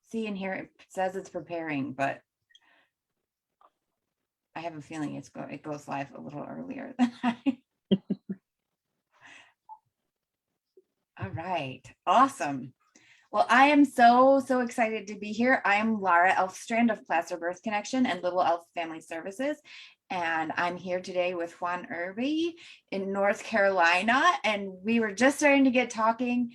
see in here it says it's preparing, but I have a feeling it goes live a little earlier than I. All right, awesome. Well, I am so excited to be here. I am Lara Elfstrand of Placer Birth Connection and Little Elf Family Services. And I'm here today with Juan Irby in North Carolina. And we were just starting to get talking.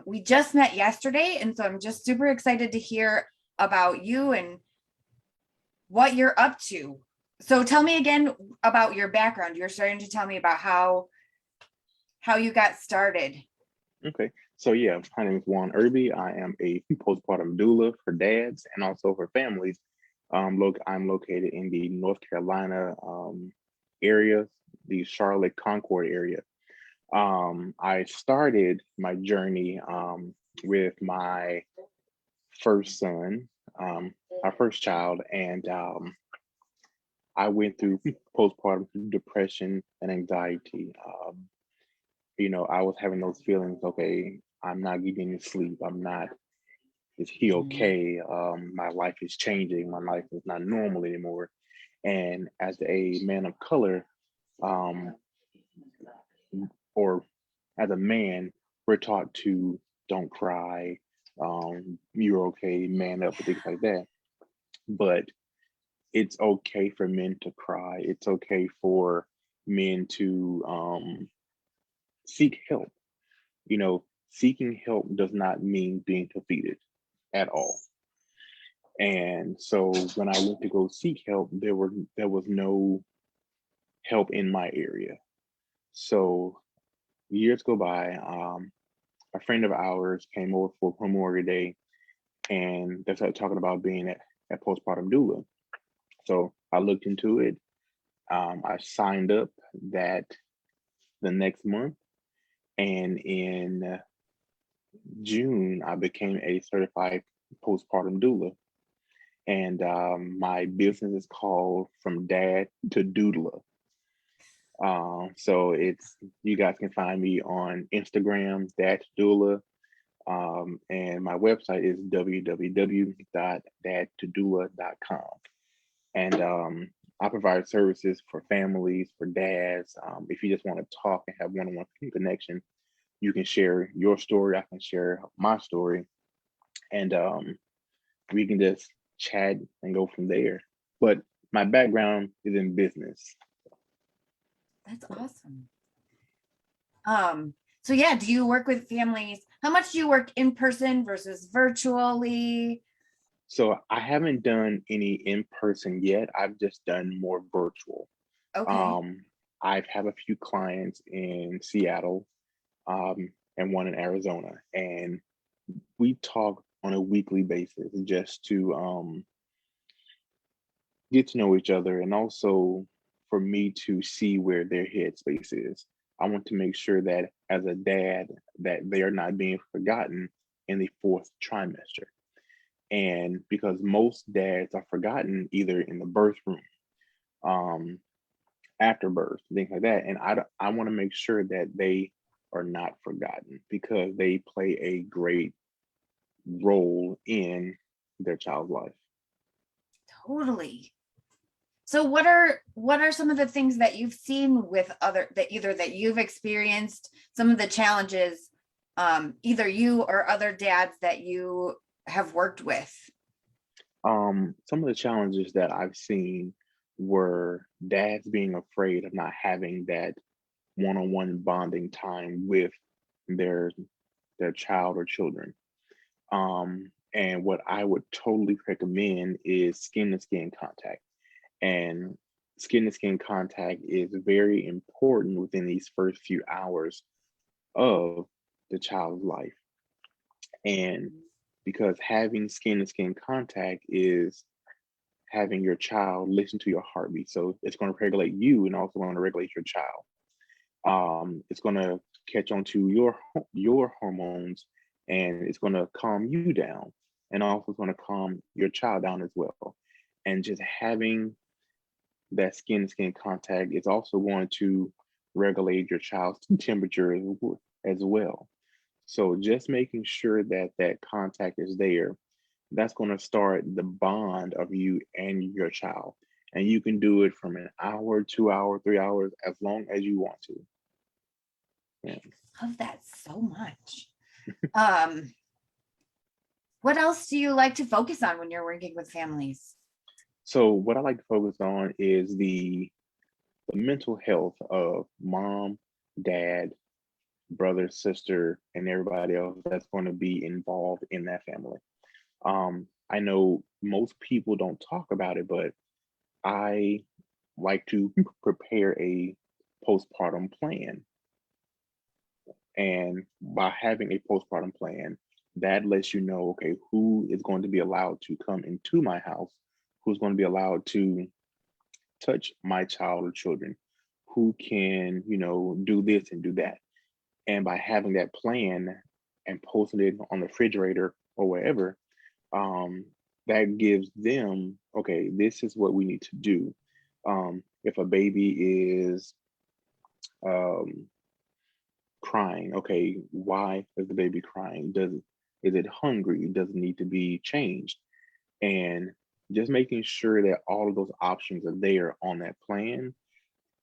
We just met yesterday. And so I'm just super excited to hear about you and what you're up to. So tell me again about your background. You're starting to tell me about how you got started. Okay, so yeah, my name is Juan Irby. I am a postpartum doula for dads and also for families. I'm located in the North Carolina area, the Charlotte Concord area. I started my journey with my first son, my first child, and I went through postpartum depression and anxiety. I was having those feelings, okay, I'm not getting any sleep. I'm not, is he okay? My life is changing. My life is not normal anymore. And as a man of color, um, or as a man, we're taught to don't cry, you're okay, man up, and things like that. But it's okay for men to cry. It's okay for men to seek help. Seeking help does not mean being defeated at all. And so when I went to go seek help, there was no help in my area. So years go by. A friend of ours came over for Memorial Day, and they started talking about being at postpartum doula. So I looked into it. I signed up that the next month, and in June, I became a certified postpartum doula. And my business is called From Dad to Doodler. So you guys can find me on Instagram, Dad to Doula, and my website is www.dadtodoula.com. And I provide services for families, for dads. If you just want to talk and have one-on-one connection, you can share your story. I can share my story, and we can just chat and go from there. But my background is in business. That's awesome. So yeah, do you work with families? How much do you work in person versus virtually? So I haven't done any in person yet. I've just done more virtual. Okay. Um, I've had a few clients in Seattle, and one in Arizona, and we talk on a weekly basis just to get to know each other, and also for me to see where their headspace is. I want to make sure that as a dad that they are not being forgotten in the fourth trimester. And because most dads are forgotten either in the birth room, um, after birth, things like that. And I want to make sure that they are not forgotten because they play a great role in their child's life. Totally. So what are some of the things that you've seen with that you've experienced, some of the challenges, either you or other dads that you have worked with? Some of the challenges that I've seen were dads being afraid of not having that one-on-one bonding time with their their child or children. And what I would totally recommend is skin to skin contact. And skin to skin contact is very important within these first few hours of the child's life. And because having skin to skin contact is having your child listen to your heartbeat. So it's going to regulate you and also going to regulate your child. It's going to catch on to your hormones, and it's going to calm you down, and also it's going to calm your child down as well. And just having that skin to skin contact is also going to regulate your child's temperature as well. So just making sure that that contact is there that's going to start the bond of you and your child. And you can do it from an hour, 2 hours, 3 hours, as long as you want to. Yeah. Love that so much. Um, what else do you like to focus on when you're working with families? So what I like to focus on is the mental health of mom, dad, brother, sister, and everybody else that's going to be involved in that family. I know most people don't talk about it, but I like to prepare a postpartum plan. And by having a postpartum plan, that lets you know, okay, who is going to be allowed to come into my house, who's going to be allowed to touch my child or children, who can, do this and do that. And by having that plan and posting it on the refrigerator or wherever, um, that gives them, okay, this is what we need to do. If a baby is um, crying, okay, why is the baby crying? Is it hungry? Does it need to be changed? And just making sure that all of those options are there on that plan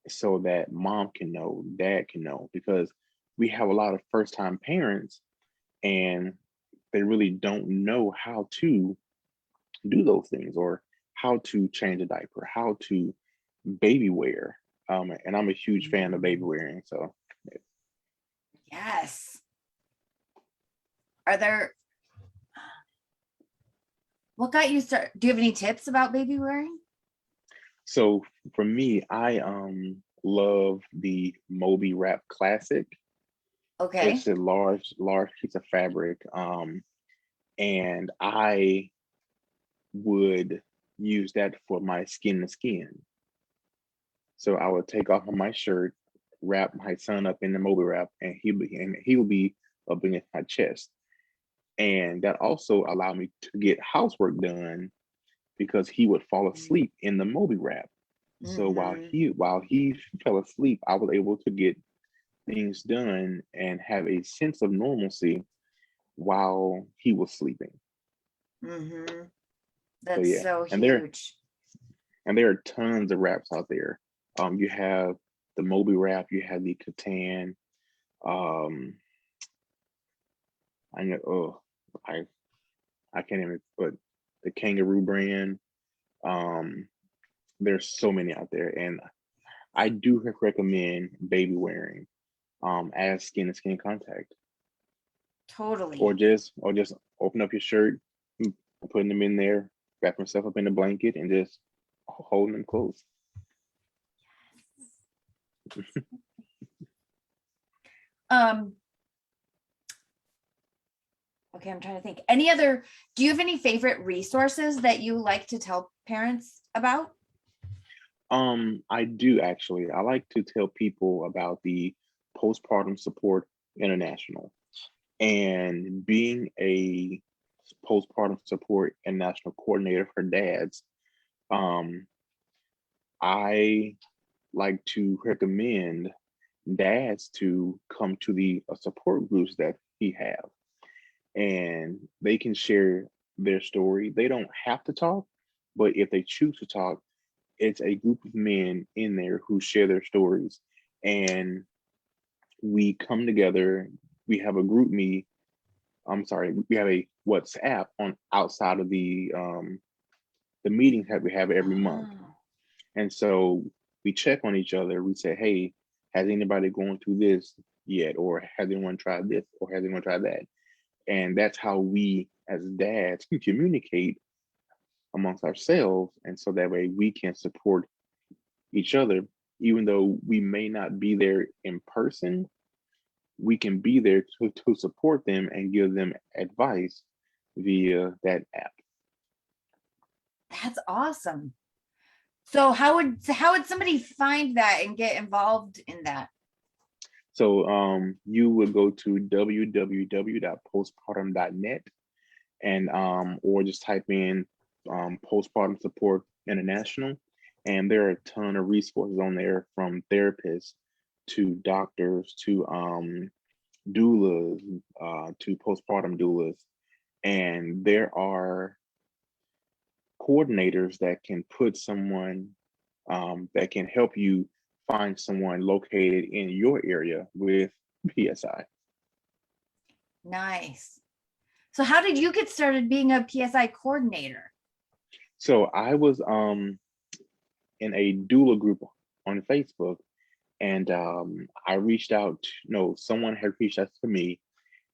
so that mom can know, dad can know, because we have a lot of first time parents and they really don't know how to do those things or how to change a diaper, how to baby wear. And I'm a huge fan of baby wearing. So, Yes. Are there, what got you start? Do you have any tips about baby wearing? so for me, I love the Moby Wrap Classic. Okay. It's a large piece of fabric. And I would use that for my skin to skin. So I would take off my shirt, wrap my son up in the Moby wrap, and he will be up in my chest. And that also allowed me to get housework done because he would fall asleep in the Moby wrap. So Mm-hmm. while he fell asleep, I was able to get things done and have a sense of normalcy while he was sleeping. Mm-hmm. So That's yeah, so and there huge. and there are tons of wraps out there. You have the Moby wrap, you have the Catan. Um, I know. Oh, I I can't even put the Kangaroo brand. Um, there's so many out there, and I do recommend baby wearing as skin to skin contact, Totally. or just open up your shirt, putting them in there, wrap yourself up in a blanket, and just holding them close. Um, okay, I'm trying to think. Any other, do you have any favorite resources that you like to tell parents about? I do actually. I like to tell people about the Postpartum Support International. And being a postpartum support and national coordinator for dads, um, I like to recommend dads to come to the support groups that he have, and they can share their story. They don't have to talk, but if they choose to talk, it's a group of men in there who share their stories, and we come together. We have a group meet. I'm sorry, we have a WhatsApp on outside of the meetings that we have every month. Oh. And so we check on each other. We say, hey, has anybody gone through this yet? Or has anyone tried this? Or has anyone tried that? And that's how we as dads can communicate amongst ourselves. And so that way we can support each other, even though we may not be there in person, we can be there to support them and give them advice via that app. That's awesome. So how would somebody find that and get involved in that? So you would go to www.postpartum.net and or just type in postpartum support international, and there are a ton of resources on there from therapists to doctors to doulas to postpartum doulas, And there are coordinators that can put someone that can help you find someone located in your area with PSI. Nice. So how did you get started being a PSI coordinator? So I was in a doula group on Facebook, and I reached out. No, someone had reached out to me,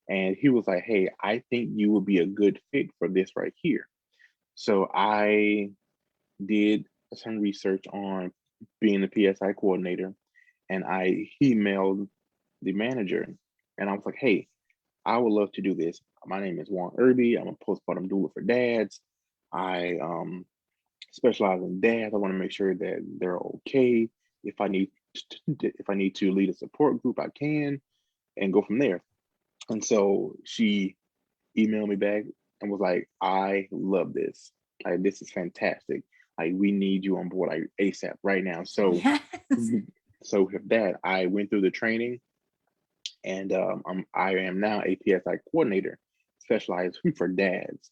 and he was like, "Hey, I think you would be a good fit for this right here." So I did some research on being a PSI coordinator, and I emailed the manager, and I was like, "Hey, I would love to do this. My name is Juan Irby. I'm a postpartum doula for dads. I specialize in dads. I want to make sure that they're okay. If I need if I need to lead a support group, I can, and go from there." And so she emailed me back and was like, "I love this. Like, this is fantastic. Like, we need you on board like ASAP right now." So Yes. so with that, I went through the training, and I am now a PSI coordinator, specialized for dads.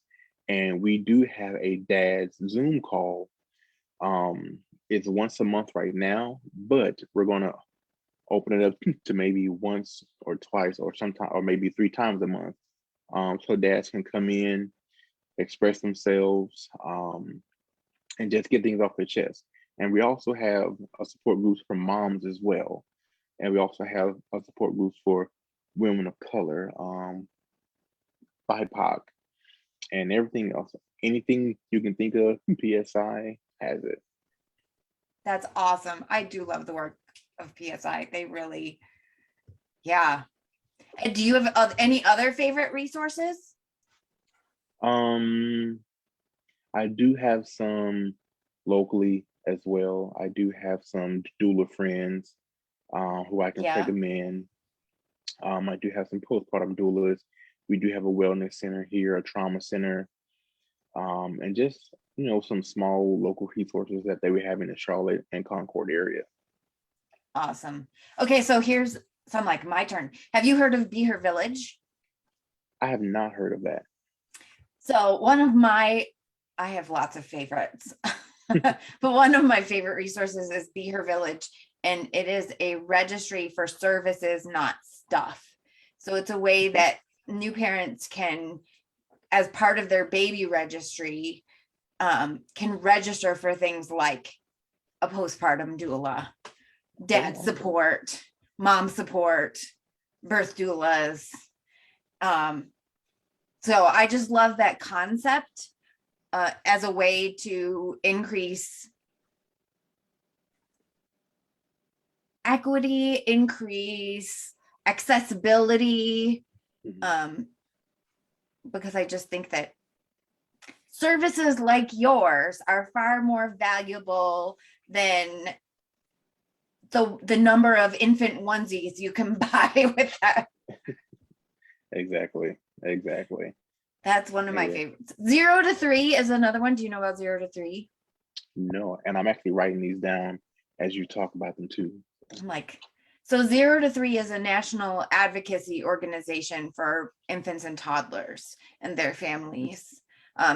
And we do have a dad's Zoom call. It's once a month right now, but we're gonna open it up to maybe once or twice or sometime or maybe 3 times a month. So dads can come in, express themselves, and just get things off their chest. And we also have a support groups for moms as well. And we also have a support groups for women of color, BIPOC, and everything else. Anything you can think of, PSI has it. That's awesome. I do love the work of PSI. They really, yeah. And do you have any other favorite resources? Um, I do have some locally as well. I do have some doula friends who I can Yeah, recommend. I do have some postpartum doulas. We do have a wellness center here, a trauma center, and just some small local resources that they would have in the Charlotte and Concord area. awesome. Okay, so here's some like my turn. Have you heard of Be Her Village? I have not heard of that. So I have lots of favorites, but one of my favorite resources is Be Her Village, and it is a registry for services, not stuff. So it's a way that new parents can, as part of their baby registry, can register for things like a postpartum doula, dad support, mom support, birth doulas. So I just love that concept as a way to increase equity, increase accessibility, Mhm. because I just think that services like yours are far more valuable than the number of infant onesies you can buy with that. Exactly. Exactly. That's one of my Yeah. favorites. 0 to 3 is another one. Do you know about 0 to 3? No, and I'm actually writing these down as you talk about them too. I'm like, so 0 to 3 is a national advocacy organization for infants and toddlers and their families.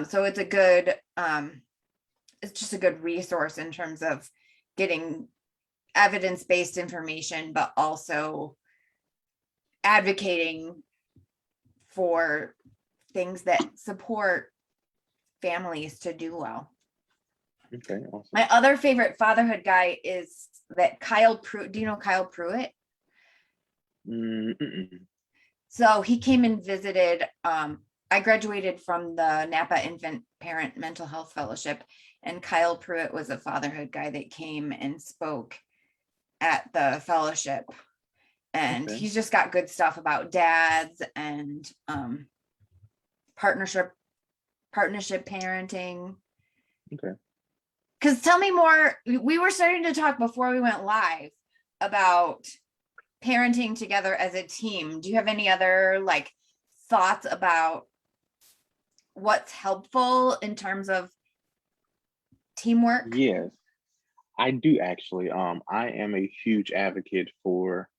So it's a good, it's just a good resource in terms of getting evidence-based information, but also advocating for things that support families to do well. Okay, awesome. My other favorite fatherhood guy is that Kyle Pruitt. Do you know Kyle Pruitt? Mm-mm. So he came and visited. I graduated from the Napa Infant Parent Mental Health Fellowship, and Kyle Pruitt was a fatherhood guy that came and spoke at the fellowship. And Okay. he's just got good stuff about dads and partnership parenting. Okay. Because tell me more. We were starting to talk before we went live about parenting together as a team. Do you have any other like thoughts about what's helpful in terms of teamwork? Yes, I do actually. I am a huge advocate for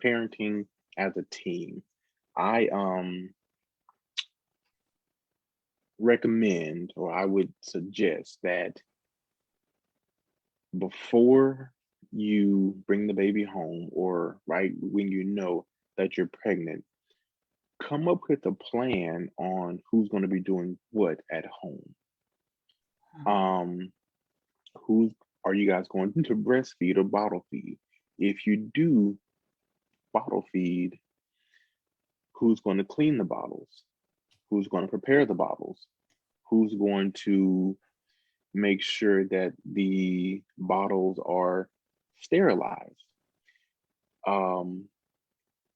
parenting as a team. I recommend, or I would suggest that before you bring the baby home, or right when you know that you're pregnant, come up with a plan on who's going to be doing what at home. Um, who's are you guys going to breastfeed or bottle feed? If you do bottle feed, who's going to clean the bottles? Who's going to prepare the bottles? Who's going to make sure that the bottles are sterilized? Um,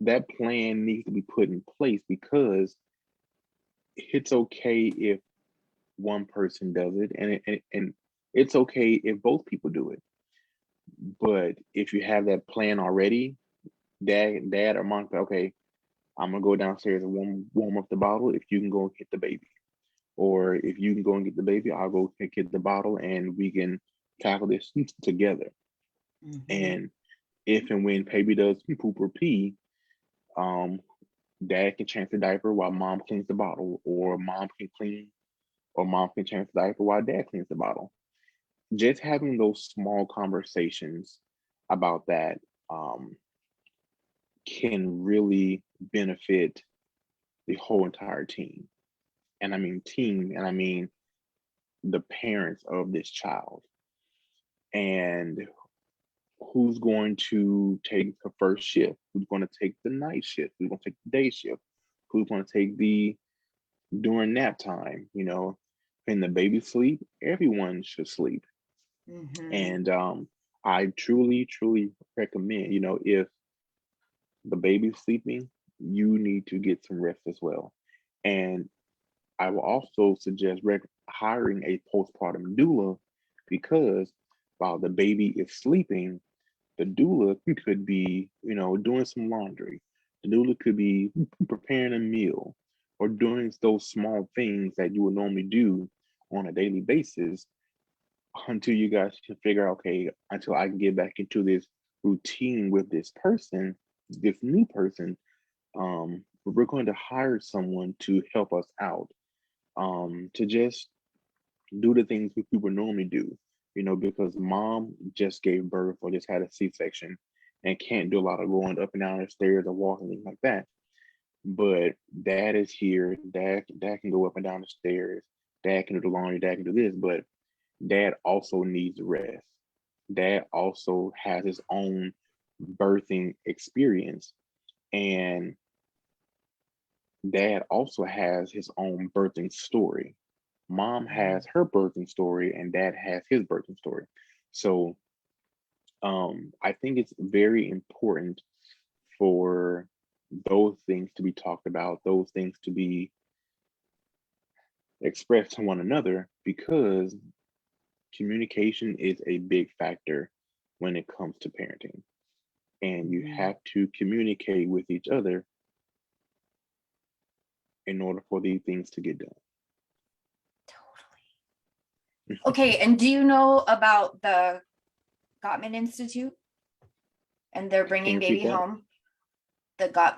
that plan needs to be put in place, because it's okay if one person does it, and it's okay if both people do it. But if you have that plan already, dad or mom, okay, I'm gonna go downstairs and warm up the bottle. If you can go and get the baby, or if you can go and get the baby, I'll go and get the bottle, and we can tackle this together. Mhm. And if and when baby does poop or pee, um, dad can change the diaper while mom cleans the bottle, or mom can change the diaper while dad cleans the bottle. Just having those small conversations about that um, can really benefit the whole entire team. And I mean team, and I mean the parents of this child. And who's going to take the first shift? Who's going to take the night shift? Who's going to take the day shift? Who's going to take the during nap time? Can the baby sleep? Everyone should sleep. Mhm. And I truly, truly recommend, if the baby's sleeping, you need to get some rest as well. And I will also suggest hiring a postpartum doula, because while the baby is sleeping, the doula could be, doing some laundry. The doula could be preparing a meal, or doing those small things that you would normally do on a daily basis, until you guys can figure out, okay, until I can get back into this routine with this new person, we're going to hire someone to help us out, to just do the things we would normally do, because mom just gave birth or just had a C-section and can't do a lot of going up and down the stairs or walking, things like that. But dad is here. Dad can go up and down the stairs. Dad can do the laundry. Dad can do this. But dad also needs rest. Dad also has his own birthing experience. And dad also has his own birthing story. Mom has her birthing story, and dad has his birthing story. So I think it's very important for those things to be talked about, those things to be expressed to one another, because communication is a big factor when it comes to parenting. And you Mhm. have to communicate with each other in order for these things to get done. Totally. Okay, and do you know about the Gottman Institute and they're Can you bringing repeat baby that? home?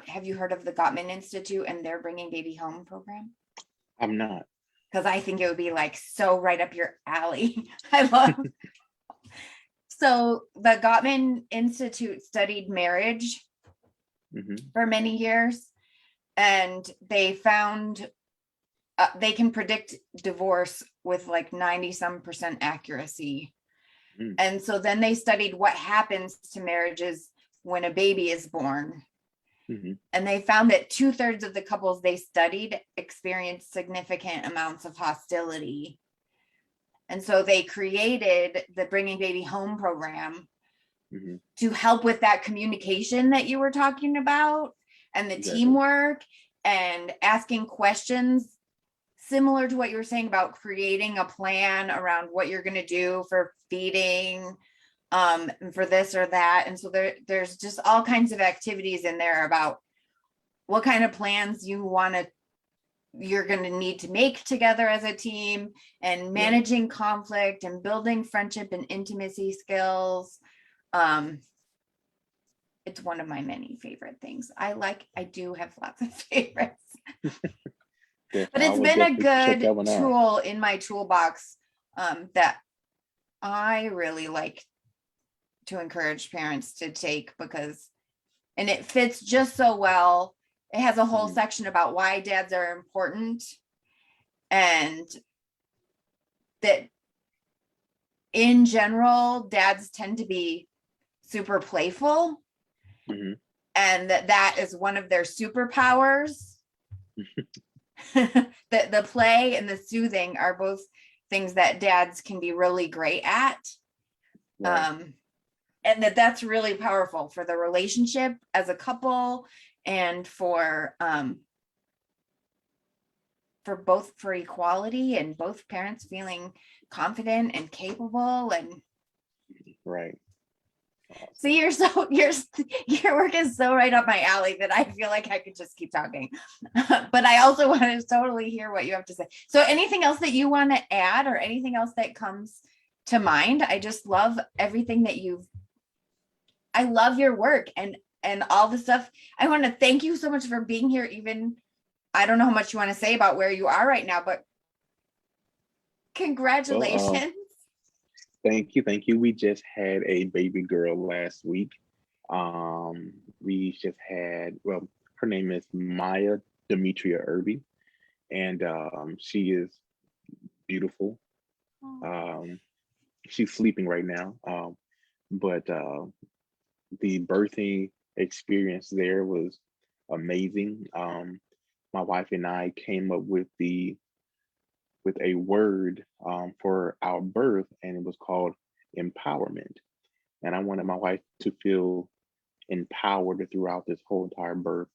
Have you heard of the Gottman Institute and their bringing baby home program? I'm not. Because I think it would be like so right up your alley. I love. So the Gottman Institute studied marriage Hmm. for many years, and they found they can predict divorce with like 90 some percent accuracy. Mm. And so then they studied what happens to marriages when a baby is born. Hmm. And they found that 2/3 of the couples they studied experienced significant amounts of hostility. And so they created the Bringing Baby Home program Hmm. to help with that communication that you were talking about, and the Exactly. teamwork, and asking questions similar to what you were saying about creating a plan around what you're going to do for feeding, and for this or that. And so there's just all kinds of activities in there about what kind of plans you're going to need to make together as a team, and Right. managing conflict and building friendship and intimacy skills. um it's one of my many favorite things. I do have lots of favorites. But I it's would been a definitely check that good one out. tool in my toolbox that I really like to encourage parents to take, because, and it fits just so well. It has a whole Mhm. section about why dads are important, and that in general, dads tend to be super playful, Mhm. and that is one of their superpowers. The play and the soothing are both things that dads can be really great at. Right. And that's really powerful for the relationship as a couple, and for both, for equality and both parents feeling confident and capable. And Right. so Awesome. your work is so right up my alley that I feel like I could just keep talking. But I also want to totally hear what you have to say. So anything else that you want to add, or anything else that comes to mind? I just love everything that I love your work and all the stuff. I want to thank you so much for being here. Even, I don't know how much you want to say about where you are right now, but Well, congratulations. thank you, thank you. We just had a baby girl last week. We just had, well, her name is Maya Demetria Irby, and she is beautiful. Um, she's sleeping right now, but the birthing experience there was amazing. My wife and I came up with a word for our birth, and it was called empowerment. And I wanted my wife to feel empowered throughout this whole entire birth.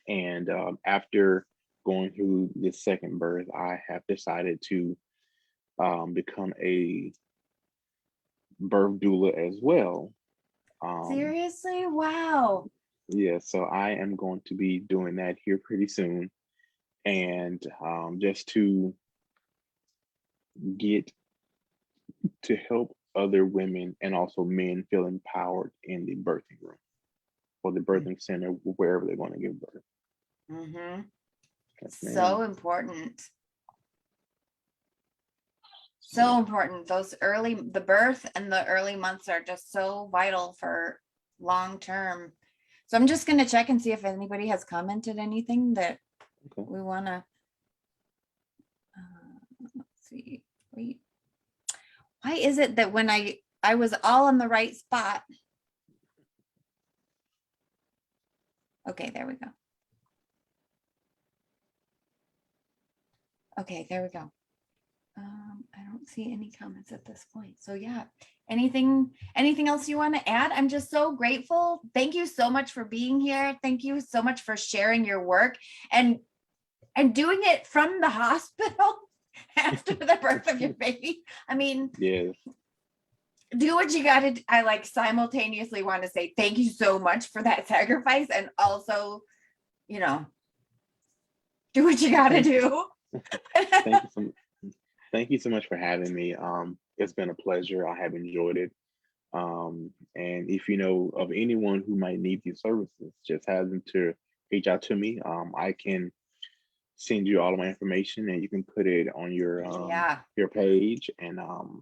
And after going through this second birth, I have decided to become a birth doula as well. Um, Seriously? Wow. yeah, so I am going to be doing that here pretty soon. And just to get to help other women and also men feel empowered in the birthing room or the birthing center, wherever they're going to give birth. Mm-hmm. Yes, So ma'am. important. So Yeah. important. The birth and the early months are just so vital for long term. So I'm just going to check and see if anybody has commented anything that Okay. we want to, let's see. Wait, why is it that when I was all in the right spot? Okay, there we go. Okay, there we go. I don't see any comments at this point. So yeah, anything else you want to add? I'm just so grateful. Thank you so much for being here. Thank you so much for sharing your work and doing it from the hospital after the birth of your baby. I mean, Yes. do what you got to. I like simultaneously want to say thank you so much for that sacrifice, and also, you know, do what you got to Thank you. do. Thank you so Thank you so much for having me. It's been a pleasure. I have enjoyed it. And if you know of anyone who might need these services, just have them to reach out to me. I can send you all of my information, and you can put it on Yeah. your page. And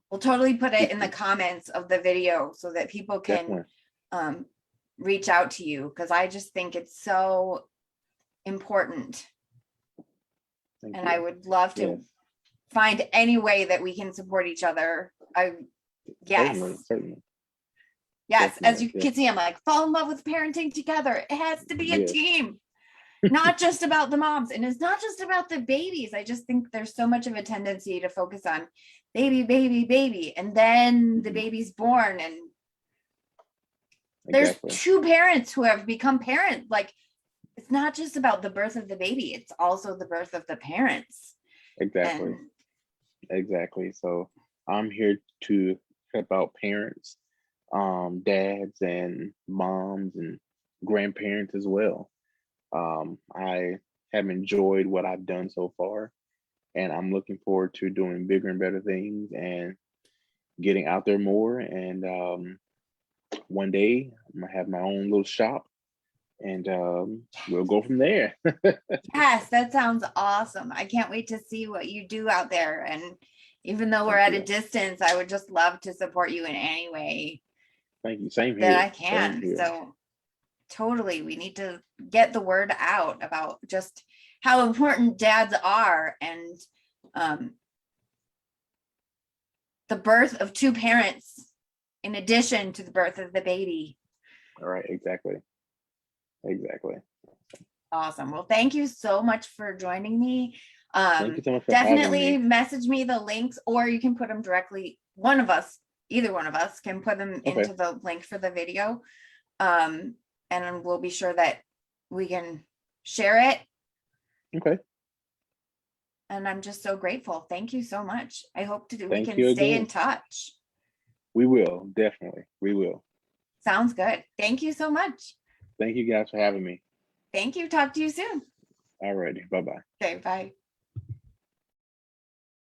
We'll totally put it if in the you comments of the video so that people can definitely, um, reach out to you, because I just think it's so important. thank And I you. would love Yes, to find any way that we can support each other. Yes. certainly, certainly, Yes. As definitely, you yes, can see, I'm like, fall in love with parenting together. It has to be a yes, team, not just about the moms. And it's not just about the babies. I just think there's so much of a tendency to focus on baby, baby, baby. And then the mhm, baby's born, and there's exactly, two parents who have become parents. Like, it's not just about the birth of the baby, it's also the birth of the parents. exactly, And exactly. So I'm here to help out parents, dads and moms and grandparents as well. I have enjoyed what I've done so far, and I'm looking forward to doing bigger and better things and getting out there more. And one day I'm gonna have my own little shop and we'll go from there. Yes, that sounds awesome. I can't wait to see what you do out there. And even though we're Thank at a you. distance, I would just love to support you in any way Thank you. Same that I here. Same can. here. So totally, we need to get the word out about just how important dads are, and the birth of two parents in addition to the birth of the baby. All right. Exactly. Exactly. Awesome. Well, thank you so much for joining me. Thank you so much for having Definitely me. message me the links, or you can put them directly. One of us, either one of us, can put them Okay. into the link for the video. And we'll be sure that we can share it. Okay. And I'm just so grateful. Thank you so much. I hope we Thank can you stay in again. touch. We will, definitely. We will. Sounds good. Thank you so much. Thank you guys for having me. Thank you. Talk to you soon. All righty. Bye-bye. Okay, bye.